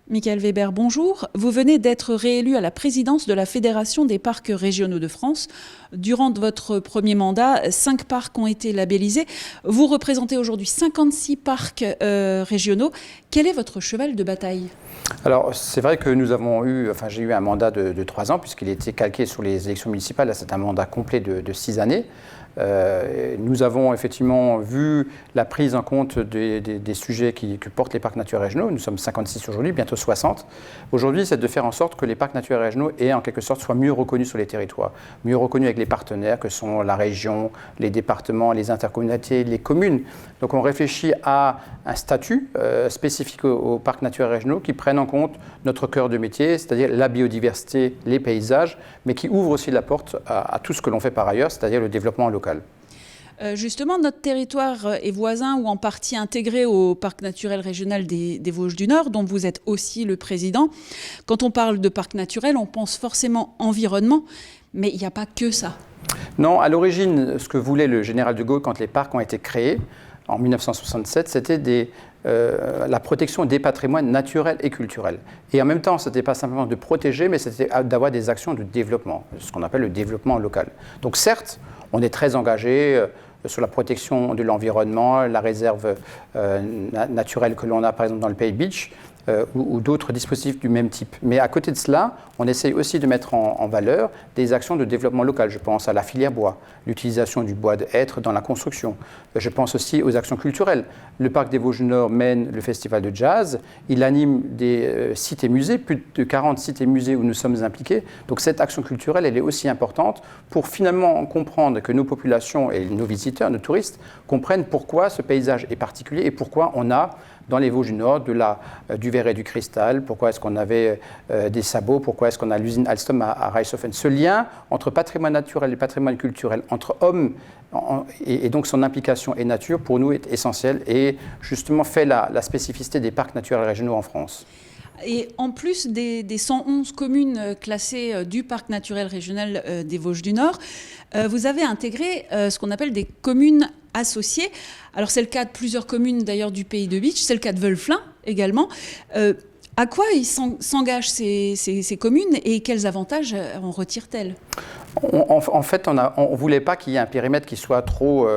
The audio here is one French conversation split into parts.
Michael Weber, bonjour. Vous venez d'être réélu à la présidence de la Fédération des parcs régionaux de France. Durant votre premier mandat, 5 parcs ont été labellisés. Vous représentez aujourd'hui 56 parcs régionaux. Quel est votre cheval de bataille ? Alors, c'est vrai que j'ai eu un mandat de 3 ans, puisqu'il était calqué sur les élections municipales. Là, c'est un mandat complet de 6 années. Nous avons effectivement vu la prise en compte des sujets que portent les parcs naturels régionaux. Nous sommes 56 aujourd'hui, bientôt 60. Aujourd'hui, c'est de faire en sorte que les parcs naturels régionaux en quelque sorte soient mieux reconnus sur les territoires, mieux reconnus avec les partenaires que sont la région, les départements, les intercommunalités, les communes. Donc on réfléchit à un statut spécifique aux parcs naturels régionaux qui prennent en compte notre cœur de métier, c'est-à-dire la biodiversité, les paysages, mais qui ouvre aussi la porte à tout ce que l'on fait par ailleurs, c'est-à-dire le développement local. Justement, notre territoire est voisin ou en partie intégré au parc naturel régional des Vosges du Nord, dont vous êtes aussi le président. Quand on parle de parc naturel, on pense forcément environnement, mais il n'y a pas que ça. Non, à l'origine, ce que voulait le général de Gaulle quand les parcs ont été créés, en 1967, c'était la protection des patrimoines naturels et culturels. Et en même temps, ce n'était pas simplement de protéger, mais c'était d'avoir des actions de développement, ce qu'on appelle le développement local. Donc certes, on est très engagé sur la protection de l'environnement, la réserve naturelle que l'on a par exemple dans le Pays Beach, ou d'autres dispositifs du même type. Mais à côté de cela, on essaye aussi de mettre en valeur des actions de développement local. Je pense à la filière bois, l'utilisation du bois de hêtre dans la construction. Je pense aussi aux actions culturelles. Le parc des Vosges du Nord mène le festival de jazz. Il anime des sites et musées, plus de 40 sites et musées où nous sommes impliqués. Donc cette action culturelle, elle est aussi importante pour finalement comprendre que nos populations et nos visiteurs, nos touristes, comprennent pourquoi ce paysage est particulier et pourquoi on a dans les Vosges du Nord du verre et du cristal, pourquoi est-ce qu'on avait des sabots, pourquoi est-ce qu'on a l'usine Alstom à Reichshofen. Ce lien entre patrimoine naturel et patrimoine culturel, entre hommes et donc son implication et nature, pour nous est essentiel et justement fait la spécificité des parcs naturels régionaux en France. Et en plus des 111 communes classées du parc naturel régional des Vosges du Nord, vous avez intégré ce qu'on appelle des communes associées. Alors c'est le cas de plusieurs communes d'ailleurs du Pays de Beach, c'est le cas de Wölflin également. À quoi s'engagent ces communes et quels avantages en retirent-elles ? En fait, on ne voulait pas qu'il y ait un périmètre qui soit trop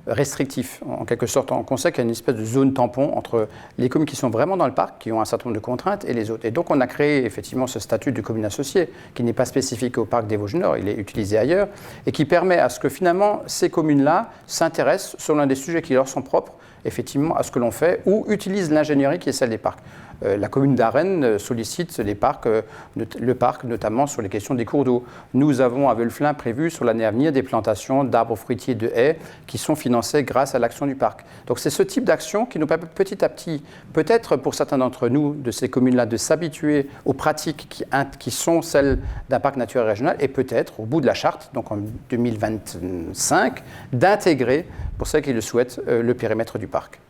restrictif. En quelque sorte, on sait qu'il y a une espèce de zone tampon entre les communes qui sont vraiment dans le parc, qui ont un certain nombre de contraintes, et les autres. Et donc, on a créé effectivement ce statut de commune associée, qui n'est pas spécifique au parc des Vosges du Nord, il est utilisé ailleurs, et qui permet à ce que finalement, ces communes-là s'intéressent, selon des sujets qui leur sont propres, effectivement, à ce que l'on fait, ou utilisent l'ingénierie qui est celle des parcs. La commune d'Arène sollicite le parc, notamment sur les questions des cours d'eau. Nous avons à Wölflin prévu sur l'année à venir des plantations d'arbres fruitiers de haies qui sont financées grâce à l'action du parc. Donc c'est ce type d'action qui nous permet petit à petit, peut-être pour certains d'entre nous, de ces communes-là, de s'habituer aux pratiques qui sont celles d'un parc naturel régional et peut-être, au bout de la charte, donc en 2025, d'intégrer, pour ceux qui le souhaitent, le périmètre du parc.